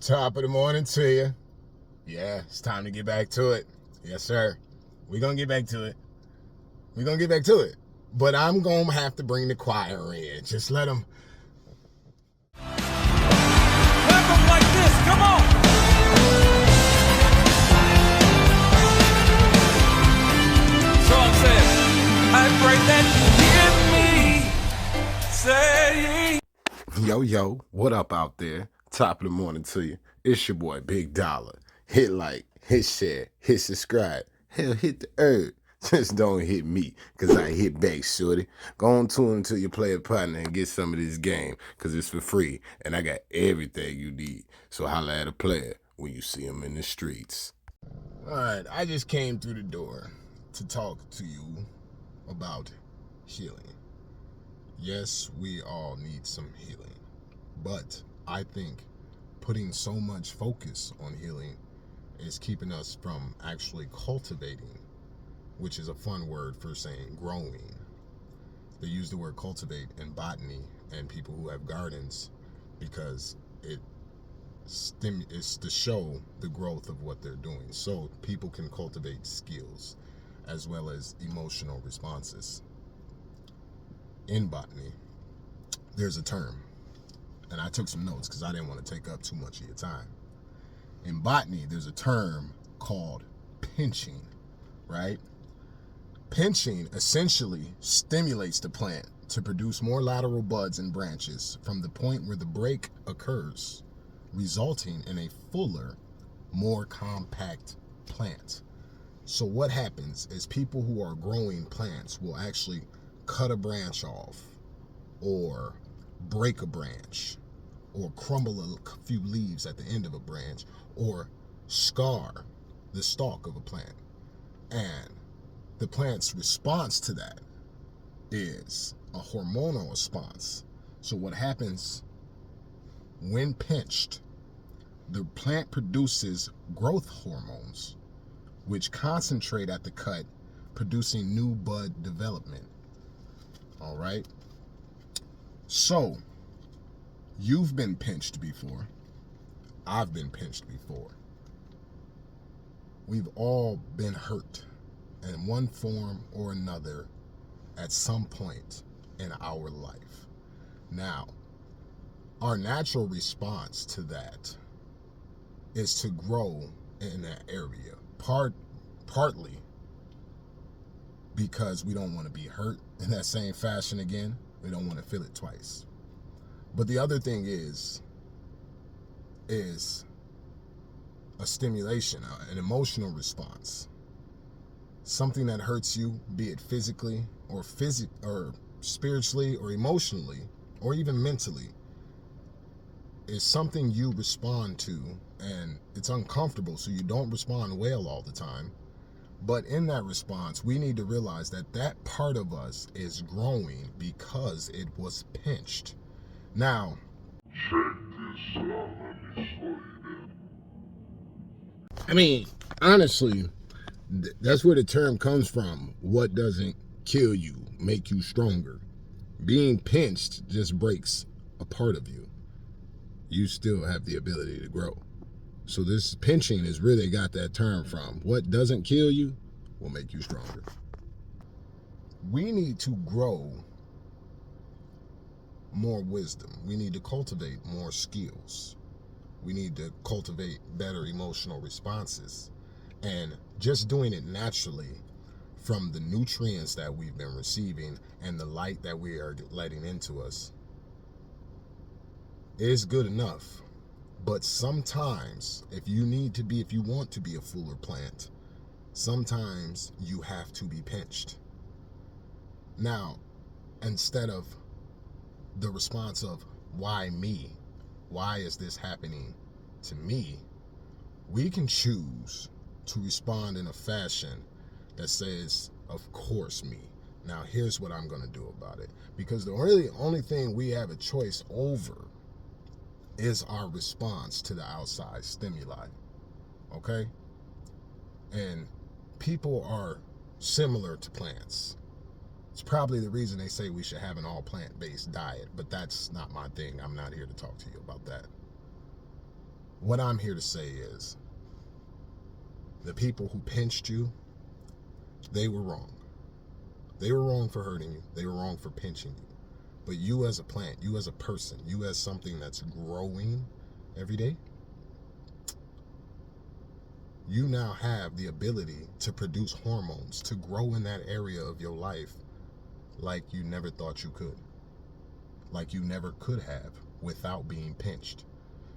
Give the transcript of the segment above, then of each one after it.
Top of the morning to you. Yeah, it's time to get back to it. Yes, sir. We're going to get back to it. But I'm going to have to bring the choir in. Just let them. Clap them like this. Come on. Song says, I pray that you hear me say. Yo, what up out there? Top of the morning to you. It's your boy, Big Dollar. Hit like, hit share, hit subscribe. Hell, hit the herb. Just don't hit me, because I hit back, shorty. Go on tune to your player partner and get some of this game, because it's for free, and I got everything you need. So holla at a player when you see him in the streets. All right, I just came through the door to talk to you about healing. Yes, we all need some healing. But I think putting so much focus on healing is keeping us from actually cultivating, which is a fun word for saying growing. They use the word cultivate in botany and people who have gardens because it's to show the growth of what they're doing. So people can cultivate skills as well as emotional responses. In botany, there's a term, and I took some notes because I didn't want to take up too much of your time. In botany, there's a term called pinching, right? Pinching essentially stimulates the plant to produce more lateral buds and branches from the point where the break occurs, resulting in a fuller, more compact plant. So what happens is people who are growing plants will actually cut a branch off or break a branch or crumble a few leaves at the end of a branch or scar the stalk of a plant. And the plant's response to that is a hormonal response. So what happens when pinched, the plant produces growth hormones, which concentrate at the cut, producing new bud development. All right. So you've been pinched before. I've been pinched before. We've all been hurt in one form or another at some point in our life. Now, our natural response to that is to grow in that area. Partly because we don't want to be hurt in that same fashion again. We don't want to feel it twice. But the other thing is a stimulation, an emotional response. Something that hurts you, be it physically or spiritually or emotionally or even mentally, is something you respond to, and it's uncomfortable, so you don't respond well all the time. But in that response, we need to realize that that part of us is growing because it was pinched. Now, check this out. Let me slow you down. I mean, honestly, that's where the term comes from. What doesn't kill you, make you stronger. Being pinched just breaks a part of you. You still have the ability to grow. So this pinching is where they got that term from. What doesn't kill you will make you stronger. We need to grow more wisdom. We need to cultivate more skills. We need to cultivate better emotional responses. And just doing it naturally from the nutrients that we've been receiving and the light that we are letting into us is good enough. But sometimes, if you want to be a fuller plant, sometimes you have to be pinched. Now, instead of the response of, why me? Why is this happening to me? We can choose to respond in a fashion that says, of course me. Now, here's what I'm going to do about it. Because the only thing we have a choice over is our response to the outside stimuli. Okay? And people are similar to plants. It's probably the reason they say we should have an all plant-based diet, but that's not my thing. I'm not here to talk to you about that. what I'm here to say is the people who pinched you, they were wrong. They were wrong for hurting you. They were wrong for pinching you. But you as a plant, you as a person, you as something that's growing every day, you now have the ability to produce hormones, to grow in that area of your life like you never thought you could. Like you never could have without being pinched.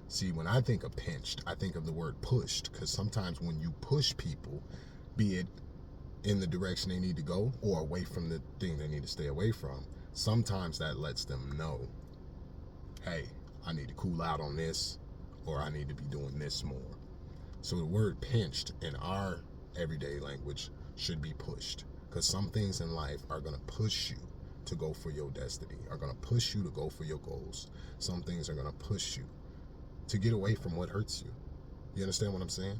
See, when I think of pinched, I think of the word pushed, because sometimes when you push people, be it in the direction they need to go or away from the thing they need to stay away from, sometimes that lets them know, hey, I need to cool out on this, or I need to be doing this more. So the word pinched in our everyday language should be pushed, because some things in life are going to push you to go for your destiny, are going to push you to go for your goals. Some things are going to push you to get away from what hurts you. You understand what I'm saying?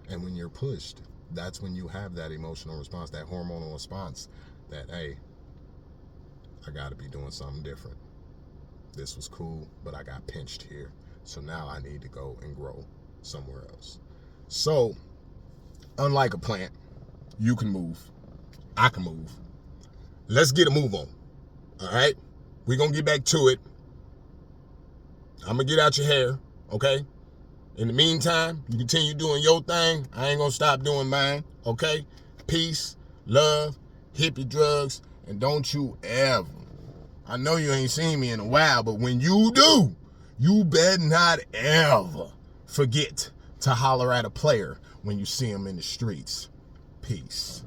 And when you're pushed, that's when you have that emotional response, that hormonal response that, hey, I got to be doing something different. This was cool, but I got pinched here. So now I need to go and grow somewhere else. So, unlike a plant, you can move. I can move. Let's get a move on. All right? We're going to get back to it. I'm going to get out your hair, okay? In the meantime, you continue doing your thing. I ain't going to stop doing mine, okay? Peace, love, hippie drugs, and don't you ever, I know you ain't seen me in a while, but when you do, you better not ever forget to holler at a player when you see him in the streets. Peace.